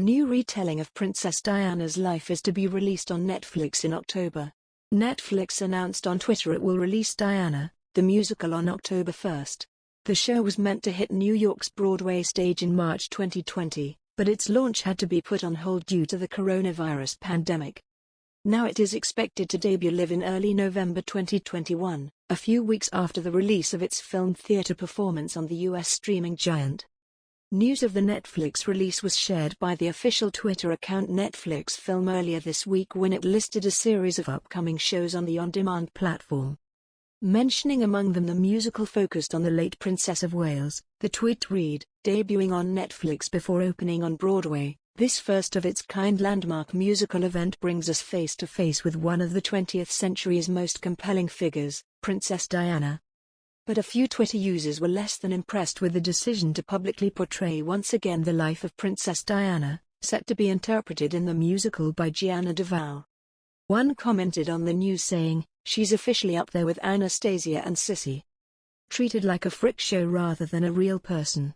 new retelling of Princess Diana's life is to be released on Netflix in October. Netflix announced on Twitter it will release Diana, the musical, on October 1st. The show was meant to hit New York's Broadway stage in March 2020, but its launch had to be put on hold due to the coronavirus pandemic. Now it is expected to debut live in early November 2021, a few weeks after the release of its film theater performance on the US streaming giant. News of the Netflix release was shared by the official Twitter account Netflix Film earlier this week when it listed a series of upcoming shows on the on-demand platform. Mentioning among them the musical focused on the late Princess of Wales, the tweet read, "Debuting on Netflix before opening on Broadway, this first-of-its-kind landmark musical event brings us face-to-face with one of the 20th century's most compelling figures, Princess Diana." But a few Twitter users were less than impressed with the decision to publicly portray once again the life of Princess Diana, set to be interpreted in the musical by Gianna Deval. One commented on the news saying, "She's officially up there with Anastasia and Sissy. Treated like a freak show rather than a real person."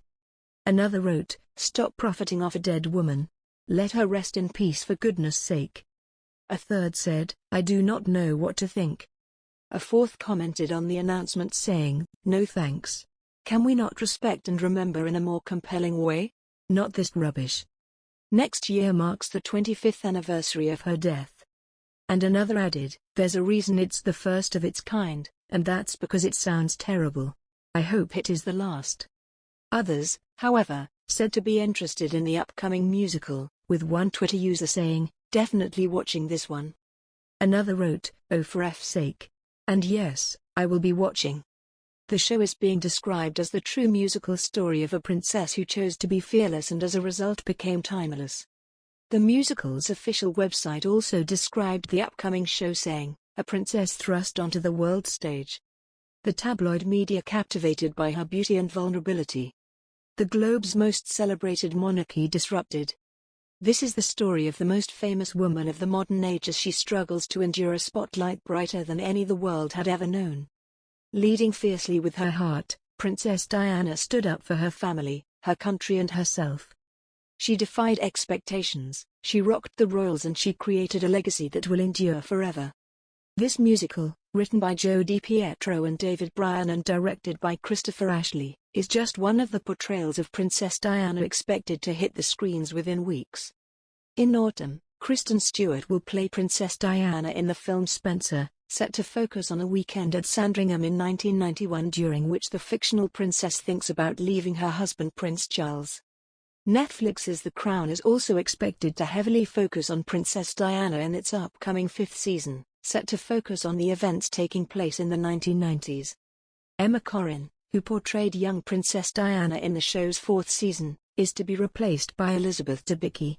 Another wrote, "Stop profiting off a dead woman. Let her rest in peace for goodness sake." A third said, "I do not know what to think." A fourth commented on the announcement saying, "No thanks. Can we not respect and remember in a more compelling way? Not this rubbish. Next year marks the 25th anniversary of her death." And another added, "There's a reason it's the first of its kind, and that's because it sounds terrible. I hope it is the last." Others, however, said to be interested in the upcoming musical, with one Twitter user saying, "Definitely watching this one." Another wrote, "Oh, for F's sake. And yes, I will be watching." The show is being described as the true musical story of a princess who chose to be fearless and as a result became timeless. The musical's official website also described the upcoming show saying, "A princess thrust onto the world stage. The tabloid media captivated by her beauty and vulnerability. The globe's most celebrated monarchy disrupted. This is the story of the most famous woman of the modern age as she struggles to endure a spotlight brighter than any the world had ever known. Leading fiercely with her heart, Princess Diana stood up for her family, her country and herself. She defied expectations, she rocked the royals and she created a legacy that will endure forever." This musical, written by Joe DiPietro and David Bryan and directed by Christopher Ashley, is just one of the portrayals of Princess Diana expected to hit the screens within weeks. In autumn, Kristen Stewart will play Princess Diana in the film Spencer, set to focus on a weekend at Sandringham in 1991 during which the fictional princess thinks about leaving her husband Prince Charles. Netflix's The Crown is also expected to heavily focus on Princess Diana in its upcoming 5th season, set to focus on the events taking place in the 1990s. Emma Corrin, who portrayed young Princess Diana in the show's 4th season, is to be replaced by Elizabeth Debicki.